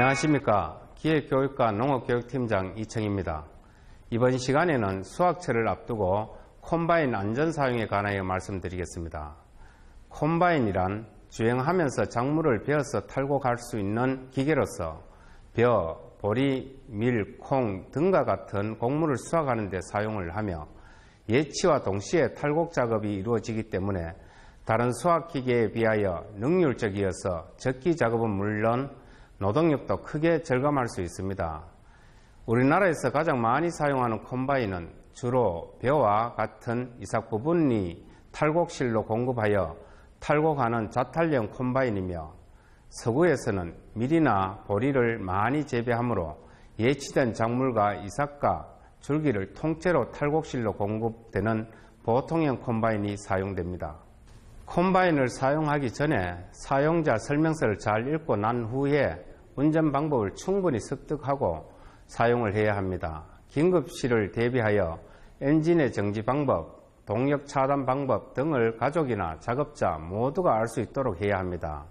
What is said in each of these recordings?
안녕하십니까. 기획교육과 농업교육팀장 이청입니다. 이번 시간에는 수확철을 앞두고 콤바인 안전사용에 관하여 말씀드리겠습니다. 콤바인이란 주행하면서 작물을 베어서 탈고 갈 수 있는 기계로서 벼, 보리, 밀, 콩 등과 같은 곡물을 수확하는 데 사용을 하며 예치와 동시에 탈곡 작업이 이루어지기 때문에 다른 수확기계에 비하여 능률적이어서 적기 작업은 물론 노동력도 크게 절감할 수 있습니다. 우리나라에서 가장 많이 사용하는 콤바인은 주로 벼와 같은 이삭 부분이 탈곡실로 공급하여 탈곡하는 자탈형 콤바인이며 서구에서는 밀이나 보리를 많이 재배하므로 예치된 작물과 이삭과 줄기를 통째로 탈곡실로 공급되는 보통형 콤바인이 사용됩니다. 콤바인을 사용하기 전에 사용자 설명서를 잘 읽고 난 후에 운전 방법을 충분히 습득하고 사용을 해야 합니다. 긴급시를 대비하여 엔진의 정지 방법, 동력 차단 방법 등을 가족이나 작업자 모두가 알 수 있도록 해야 합니다.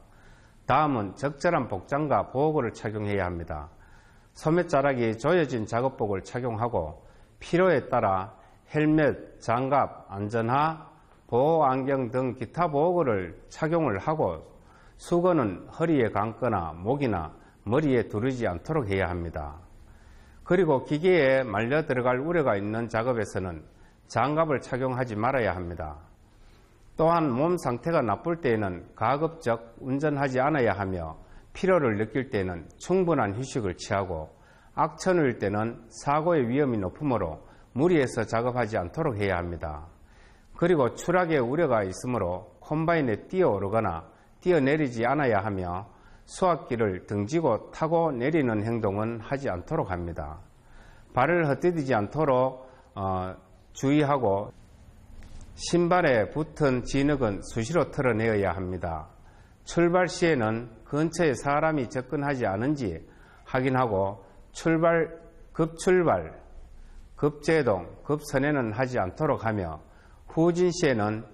다음은 적절한 복장과 보호구를 착용해야 합니다. 소매자락이 조여진 작업복을 착용하고 필요에 따라 헬멧, 장갑, 안전화, 보호안경 등 기타 보호구를 착용을 하고 수건은 허리에 감거나 목이나 머리에 두르지 않도록 해야 합니다. 그리고 기계에 말려 들어갈 우려가 있는 작업에서는 장갑을 착용하지 말아야 합니다. 또한 몸 상태가 나쁠 때에는 가급적 운전하지 않아야 하며 피로를 느낄 때는 충분한 휴식을 취하고 악천후일 때는 사고의 위험이 높으므로 무리해서 작업하지 않도록 해야 합니다. 그리고 추락의 우려가 있으므로 콤바인에 뛰어오르거나 뛰어내리지 않아야 하며 수확기를 등지고 타고 내리는 행동은 하지 않도록 합니다. 발을 헛디디지 않도록 주의하고 신발에 붙은 진흙은 수시로 털어내어야 합니다. 출발 시에는 근처에 사람이 접근하지 않은지 확인하고 급출발, 급제동, 급선회는 하지 않도록 하며 후진 시에는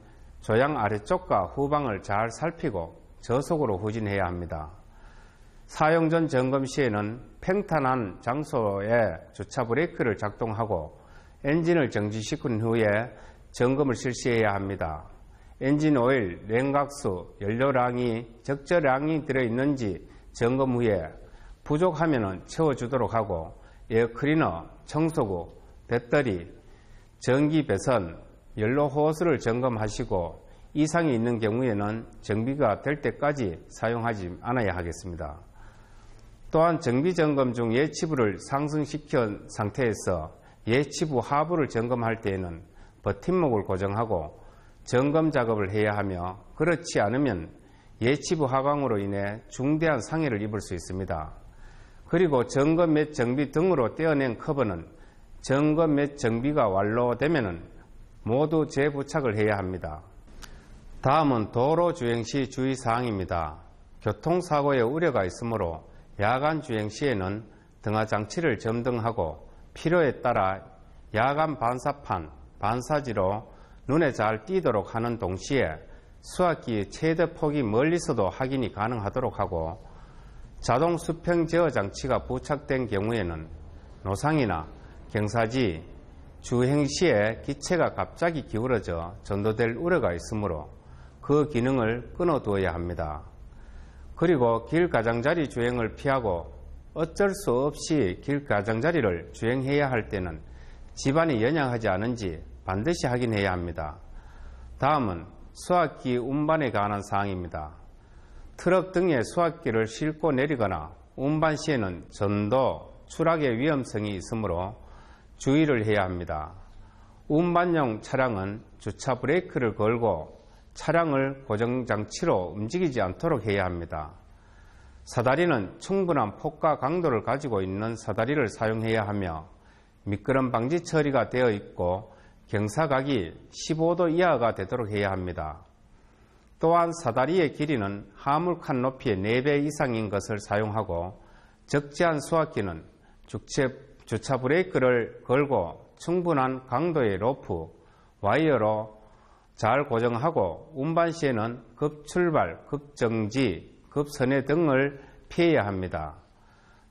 조향 아래쪽과 후방을 잘 살피고 저속으로 후진해야 합니다. 사용 전 점검 시에는 팽탄한 장소에 주차 브레이크를 작동하고 엔진을 정지시킨 후에 점검을 실시해야 합니다. 엔진 오일, 냉각수, 연료량이 적절량이 들어있는지 점검 후에 부족하면 채워주도록 하고 에어클리너, 청소구, 배터리, 전기 배선, 연료 호스를 점검하시고 이상이 있는 경우에는 정비가 될 때까지 사용하지 않아야 하겠습니다. 또한 정비 점검 중 예치부를 상승시킨 상태에서 예치부 하부를 점검할 때에는 버팀목을 고정하고 점검 작업을 해야 하며 그렇지 않으면 예치부 하강으로 인해 중대한 상해를 입을 수 있습니다. 그리고 점검 및 정비 등으로 떼어낸 커버는 점검 및 정비가 완료되면 모두 재부착을 해야 합니다. 다음은 도로 주행 시 주의사항입니다. 교통사고의 우려가 있으므로 야간 주행 시에는 등하장치를 점등하고 필요에 따라 야간 반사판, 반사지로 눈에 잘 띄도록 하는 동시에 수확기의 최대 폭이 멀리서도 확인이 가능하도록 하고 자동 수평 제어 장치가 부착된 경우에는 노상이나 경사지, 주행 시에 기체가 갑자기 기울어져 전도될 우려가 있으므로 그 기능을 끊어두어야 합니다. 그리고 길 가장자리 주행을 피하고 어쩔 수 없이 길 가장자리를 주행해야 할 때는 집안이 연약하지 않은지 반드시 확인해야 합니다. 다음은 수확기 운반에 관한 사항입니다. 트럭 등에 수확기를 싣고 내리거나 운반 시에는 전도, 추락의 위험성이 있으므로 주의를 해야 합니다. 운반용 차량은 주차 브레이크를 걸고 차량을 고정장치로 움직이지 않도록 해야 합니다. 사다리는 충분한 폭과 강도를 가지고 있는 사다리를 사용해야 하며 미끄럼 방지 처리가 되어 있고 경사각이 15도 이하가 되도록 해야 합니다. 또한 사다리의 길이는 하물칸 높이의 4배 이상인 것을 사용하고 적재한 수확기는 주차 브레이크를 걸고 충분한 강도의 로프, 와이어로 잘 고정하고 운반 시에는 급출발, 급정지, 급선회 등을 피해야 합니다.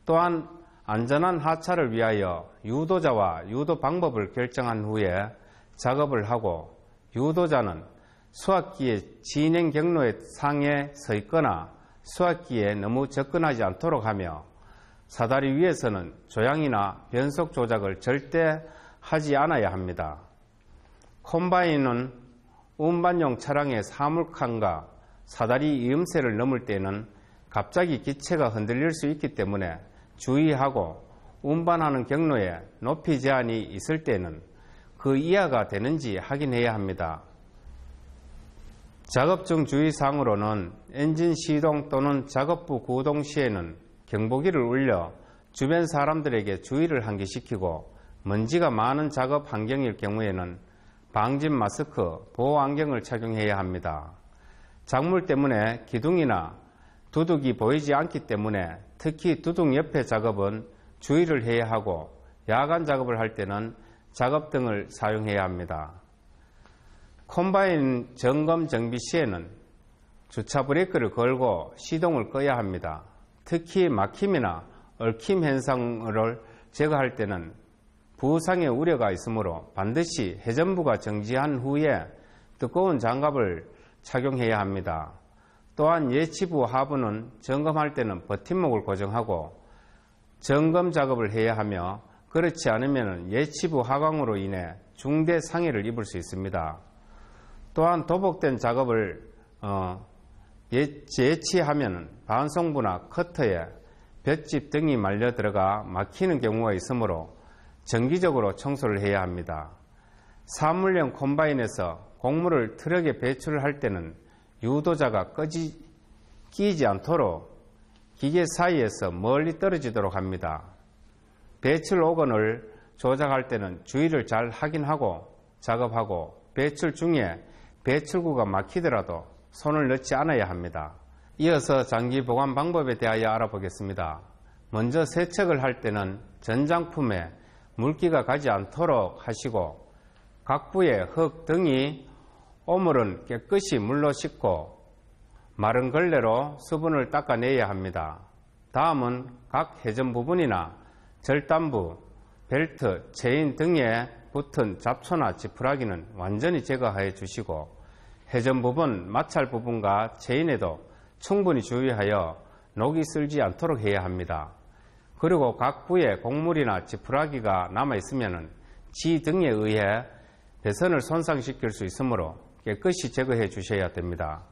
또한 안전한 하차를 위하여 유도자와 유도 방법을 결정한 후에 작업을 하고, 유도자는 수확기의 진행 경로의 상에 서 있거나 수확기에 너무 접근하지 않도록 하며, 사다리 위에서는 조향이나 변속 조작을 절대 하지 않아야 합니다. 콤바인은 운반용 차량의 사물칸과 사다리 이음새를 넘을 때는 갑자기 기체가 흔들릴 수 있기 때문에 주의하고, 운반하는 경로에 높이 제한이 있을 때는 그 이하가 되는지 확인해야 합니다. 작업 중 주의사항으로는 엔진 시동 또는 작업부 구동 시에는 경보기를 울려 주변 사람들에게 주의를 환기시키고, 먼지가 많은 작업 환경일 경우에는 방진 마스크, 보호 안경을 착용해야 합니다. 작물 때문에 기둥이나 두둑이 보이지 않기 때문에 특히 두둑 옆에 작업은 주의를 해야 하고, 야간 작업을 할 때는 작업등을 사용해야 합니다. 콤바인 점검 정비 시에는 주차 브레이크를 걸고 시동을 꺼야 합니다. 특히 막힘이나 얽힘 현상을 제거할 때는 부상의 우려가 있으므로 반드시 회전부가 정지한 후에 두꺼운 장갑을 착용해야 합니다. 또한 예치부 하부는 점검할 때는 버팀목을 고정하고 점검 작업을 해야 하며, 그렇지 않으면 예치부 하강으로 인해 중대 상해를 입을 수 있습니다. 또한 도복된 작업을 예치하면 반송부나 커터에 볏짚 등이 말려 들어가 막히는 경우가 있으므로 정기적으로 청소를 해야 합니다. 사물용 콤바인에서 곡물을 트럭에 배출할 때는 유도자가 끼지 않도록 기계 사이에서 멀리 떨어지도록 합니다. 배출 오건을 조작할 때는 주의를 잘 확인하고 작업하고, 배출 중에 배출구가 막히더라도 손을 넣지 않아야 합니다. 이어서 장기 보관 방법에 대하여 알아보겠습니다. 먼저 세척을 할 때는 전장품에 물기가 가지 않도록 하시고, 각 부의 흙 등이 오물은 깨끗이 물로 씻고 마른 걸레로 수분을 닦아내야 합니다. 다음은 각 회전 부분이나 절단부, 벨트, 체인 등에 붙은 잡초나 지푸라기는 완전히 제거해 주시고, 회전 부분, 마찰 부분과 체인에도 충분히 주의하여 녹이 슬지 않도록 해야 합니다. 그리고 각 부에 곡물이나 지푸라기가 남아있으면 지 등에 의해 배선을 손상시킬 수 있으므로 깨끗이 제거해 주셔야 됩니다.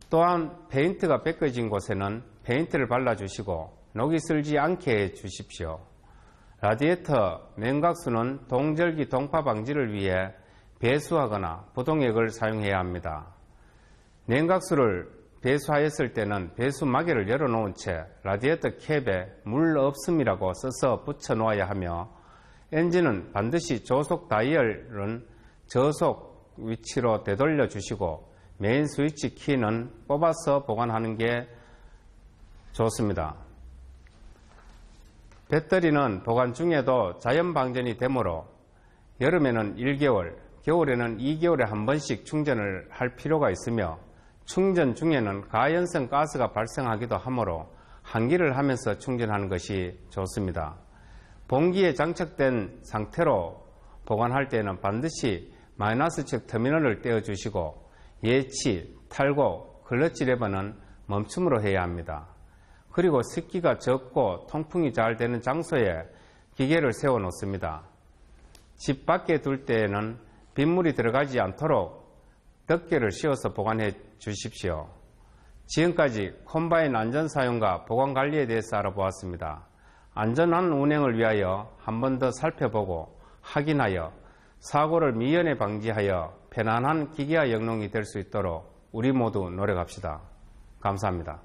또한 페인트가 벗겨진 곳에는 페인트를 발라주시고 녹이 슬지 않게 해 주십시오. 라디에이터 냉각수는 동절기 동파 방지를 위해 배수하거나 부동액을 사용해야 합니다. 냉각수를 배수하였을 때는 배수 마개를 열어놓은 채 라디에이터 캡에 물 없음이라고 써서 붙여 놓아야 하며, 엔진은 반드시 조속 다이얼은 저속 위치로 되돌려 주시고, 메인 스위치 키는 뽑아서 보관하는 게 좋습니다. 배터리는 보관 중에도 자연 방전이 되므로 여름에는 1개월, 겨울에는 2개월에 한 번씩 충전을 할 필요가 있으며, 충전 중에는 가연성 가스가 발생하기도 하므로 환기를 하면서 충전하는 것이 좋습니다. 봉기에 장착된 상태로 보관할 때는 반드시 마이너스 측 터미널을 떼어주시고, 예치, 탈곡, 클러치 레버는 멈춤으로 해야 합니다. 그리고 습기가 적고 통풍이 잘 되는 장소에 기계를 세워 놓습니다. 집 밖에 둘 때에는 빗물이 들어가지 않도록 덮개를 씌워서 보관해 주십시오. 지금까지 콤바인 안전 사용과 보관 관리에 대해서 알아보았습니다. 안전한 운행을 위하여 한 번 더 살펴보고 확인하여 사고를 미연에 방지하여 편안한 기계화 영농이 될 수 있도록 우리 모두 노력합시다. 감사합니다.